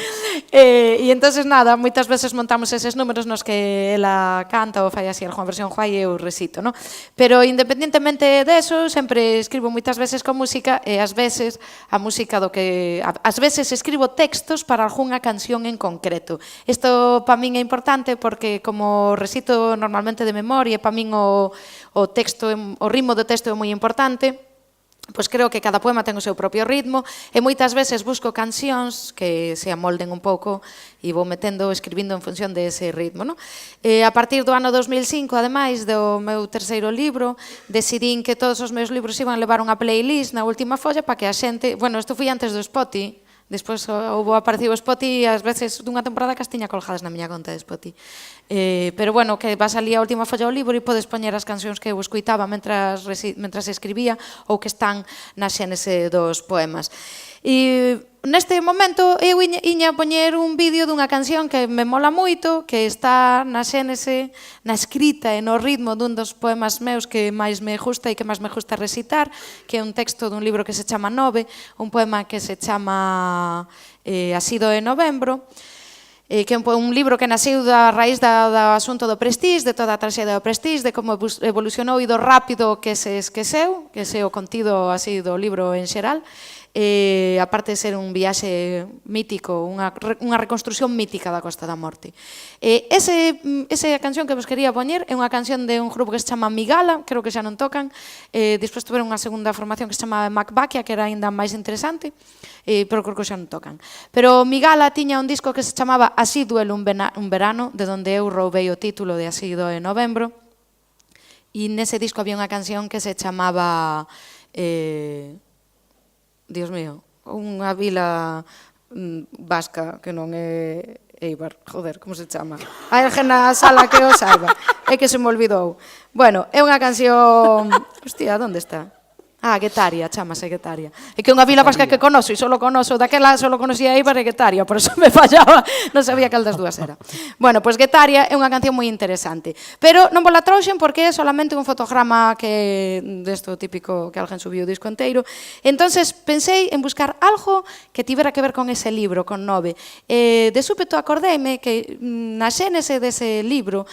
E entonces nada, moitas veces montamos eses números nos que ela canta ou fai así algunha versión guai e eu recito, no? Pero independentemente deso, sempre escribo moitas veces con música e ás veces a música do que... Ás veces escribo textos para algunha canción en concreto. Isto para min é importante porque como recito normalmente de memoria, para min o texto, o ritmo do texto é moi importante. Pois creo que cada poema ten o seu propio ritmo e moitas veces busco cancións que se amolden un pouco e vou escribindo en función dese ritmo, no? A partir do ano 2005, ademais do meu terceiro libro, decidín que todos os meus libros iban levar unha playlist na última folla para que a xente... Bueno, isto foi antes do Spotify, despois apareciu o Spotify ás veces dunha temporada que as tiña colgadas na miña conta de Spotify. Pero bueno, que vas ali a última folla do libro e podes poñer as cancións que eu escoitaba mentras escribía ou que están na xénese dos poemas. E neste momento eu iña a poñer un vídeo dunha canción que me mola moito, que está na xénese, na escrita e no ritmo dun dos poemas meus que máis me gusta e que máis me gusta recitar, que é un texto dun libro que se chama Nove, un poema que se chama Así do novembro, que é un libro que nasceu da raíz do asunto do Prestige, de toda a traxedia do Prestige, de como evolucionou e do rápido que se esqueceu, que é o contido así do libro en xeral, aparte de ser un viaxe mítico, unha reconstrucción mítica da Costa da Morte. Esa canción que vos quería poñer é unha canción de un grupo que se chama Migala, creo que xa non tocan, despois tuveron unha segunda formación que se chama Macbaquia, que era ainda máis interesante, pero creo que xa non tocan. Pero Migala tiña un disco que se chamaba Así duele un verano, de donde eu roubei o título de Así doe novembro, e nese disco había unha canción que se chamaba... Dios mío, unha vila vasca que non é Eibar, joder, como se chama? Hai alguén na sala que o saiba, é que se me olvidou. Bueno, é unha canción... Hostia, onde está? Guetaria, chamase Guetaria. É que é unha vila vasca que conoso, e solo conoso, daquela solo conocía Eibar e Guetaria, por eso me fallaba, non sabía cal das dúas era. Bueno, pois Guetaria é unha canción moi interesante, pero non vos la trouxen porque é solamente un fotograma que desto típico que alguén subiu o disco inteiro. Entonces pensei en buscar algo que tivera que ver con ese libro, con Nove. De súpeto acordeime que na xénese dese libro,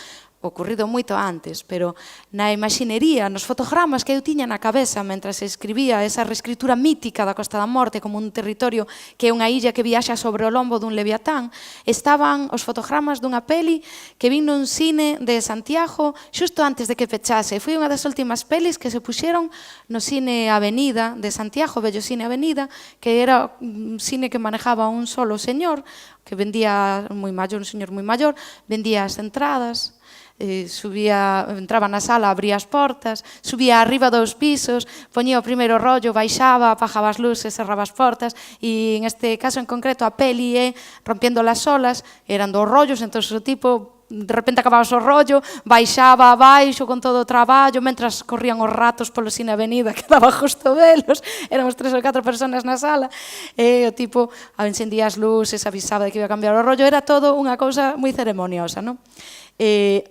ocorrido moito antes, pero na imaxinería, nos fotogramas que eu tiña na cabeza mentras escribía esa reescritura mítica da Costa da Morte como un territorio que é unha illa que viaxa sobre o lombo dun leviatán, estaban os fotogramas dunha peli que vin nun cine de Santiago xusto antes de que pechase. Foi unha das últimas pelis que se puxeron no cine Avenida de Santiago, Bello Cine Avenida, que era un cine que manejaba un solo señor, que vendía moi maior, un señor moi maior, vendía as entradas, entraba na sala, abría as portas, subía arriba dos pisos, poñía o primeiro rollo, baixaba, apagaba as luces, cerraba as portas, e en este caso en concreto a peli é Rompiendo las olas, eran 2 rollos, entón o tipo de repente acababas o rollo, baixaba abaixo con todo o traballo, mentras corrían os ratos polo sin avenida, que daba justo velos, éramos 3 ou 4 personas na sala, e o tipo encendía as luces, avisaba de que iba a cambiar o rollo, era todo unha cousa moi ceremoniosa, non?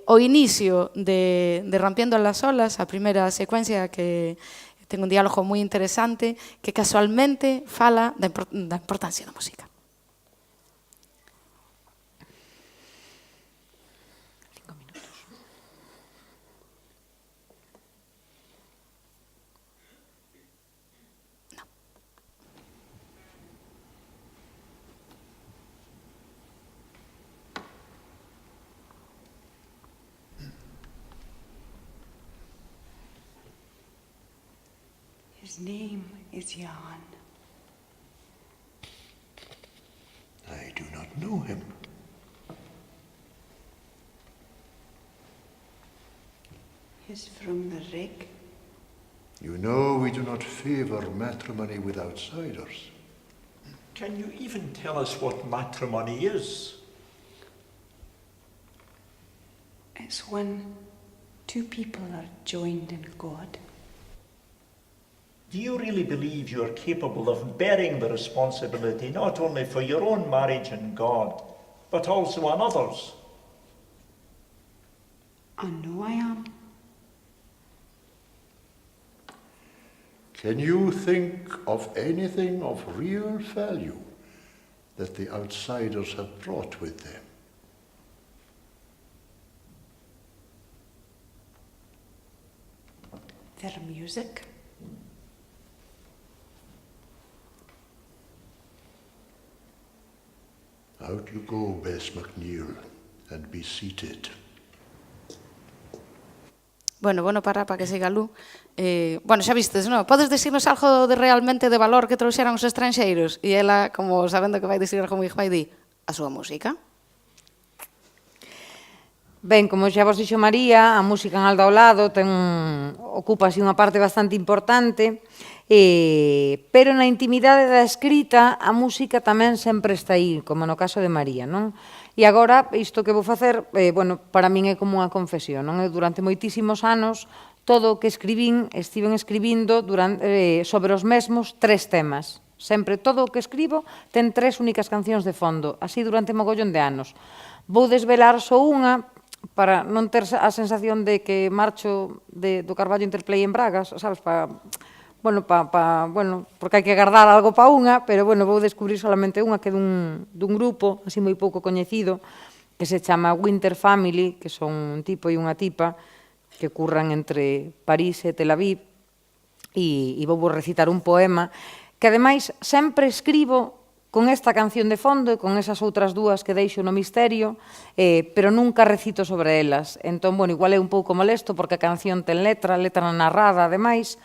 O inicio de Rompiendo las olas, a primeira secuencia que ten un diálogo moi interesante que casualmente fala da importancia da música. His name is Jan. I do not know him. He's from the Rig. You know we do not favor matrimony with outsiders. Can you even tell us what matrimony is? It's when two people are joined in God. Do you really believe you are capable of bearing the responsibility not only for your own marriage and God, but also on others? I know I am. Can you think of anything of real value that the outsiders have brought with them? Their music. Out you go, Bess McNeil, and be seated. Bueno, para que siga Lu. Bueno, xa vistes, non? Podes dicirnos algo de realmente de valor que trouxeran os estranxeiros? E ela, como sabendo que vai dicir algo moi guai, di a súa música. Ben, como xa vos dixo María, a música en Alda ao Lado ocupa así unha parte bastante importante, pero na intimidade da escrita a música tamén sempre está aí, como no caso de María, non? E agora, isto que vou facer, bueno, para min é como unha confesión, non? Durante moitísimos anos, todo o que estiven escribindo sobre os mesmos 3 temas. Sempre, todo o que escribo ten 3 únicas cancións de fondo, así durante mogollón de anos. Vou desvelar só unha, para non ter a sensación de que marcho do Carballo Interplay en Bragas, sabes, bueno, porque hai que guardar algo para unha, pero bueno, vou descubrir solamente unha que é dun grupo, así moi pouco coñecido, que se chama Winter Family, que son un tipo e unha tipa que curran entre París e Tel Aviv, e vou recitar un poema que ademais sempre escribo con esta canción de fondo e con esas outras 2 que deixo no misterio, pero nunca recito sobre elas. Entón, bueno, igual é un pouco molesto porque a canción ten letra narrada, ademais,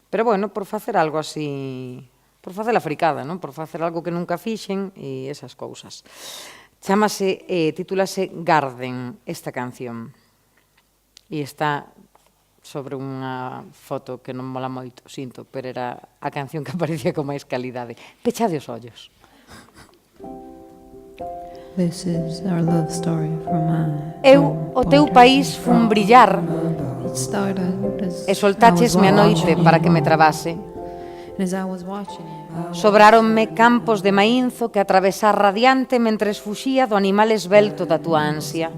pero, bueno, por facer algo así, por facer a fricada, non? Por facer algo que nunca fixen e esas cousas. Titúlase Garden, esta canción. E está sobre unha foto que non mola moito, sinto, pero era a canción que aparecía con máis calidade. Pechade os ollos. This is our love story from Eu, o teu país fun brillar e soltáchesme a noite para que me trabase. Sobráronme campos de mainzo que atravesar radiante mentres fuxía do animal esbelto da tua ansia.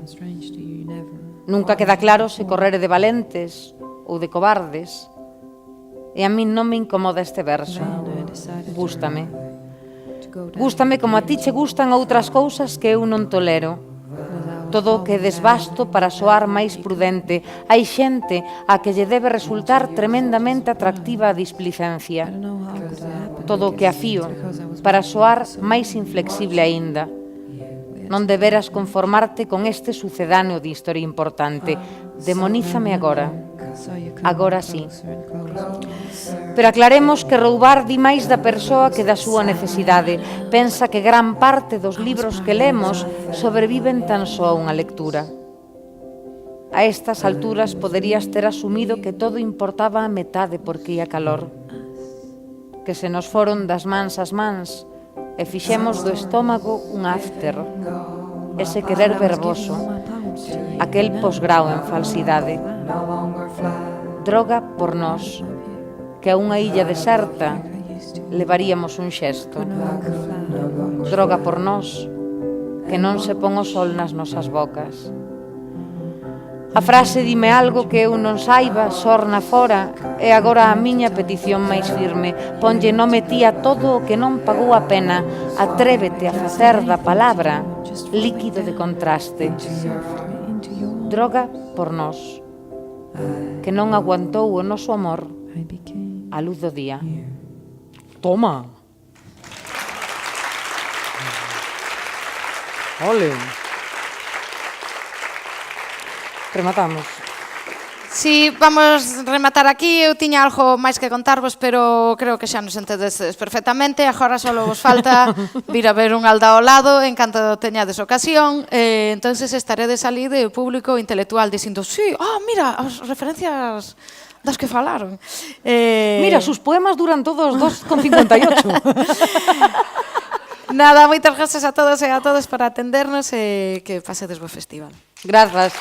Nunca queda claro se correre de valentes ou de cobardes. E a min non me incomoda este verso. Gústame. Gústame como a ti che gustan outras cousas que eu non tolero. Todo o que desbasto para soar máis prudente. Hai xente a que lle debe resultar tremendamente atractiva a displicencia. Todo o que afío para soar máis inflexible aínda. Non deberas conformarte con este sucedáneo de historia importante. Demonízame agora. Agora sí. Pero aclaremos que roubar di máis da persoa que da súa necesidade. Pensa que gran parte dos libros que lemos sobreviven tan só a unha lectura. A estas alturas poderías ter asumido que todo importaba a metade porque ia calor. Que se nos foron das mans as mans e fixemos do estómago un after. Ese querer verboso. aquel posgrao en falsidade. Droga por nós, que a unha illa deserta levaríamos un xesto. Droga por nós, que non se pon o sol nas nosas bocas. A frase dime algo que eu non saiba, sorna fora, e agora a miña petición máis firme. Ponlle nome ti a todo o que non pagou a pena, atrévete a facer da palabra líquido de contraste. Droga por nós, que non aguantou o noso amor a luz do día. Toma. Ole. Rematamos. Si, vamos rematar aquí. Eu tiña algo máis que contarvos, pero creo que xa nos entendedes perfectamente. Agora só vos falta vir a ver un Alda ao lado en canto teñades ocasión. Entonces estaredes ali de público intelectual dicindo, sí, mira, as referencias das que falaron. Mira, sus poemas duran todos 2,58. Nada, moitas gracias a todos e a todas por atendernos e que pasedes bo festival. Grazas.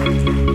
Thank you.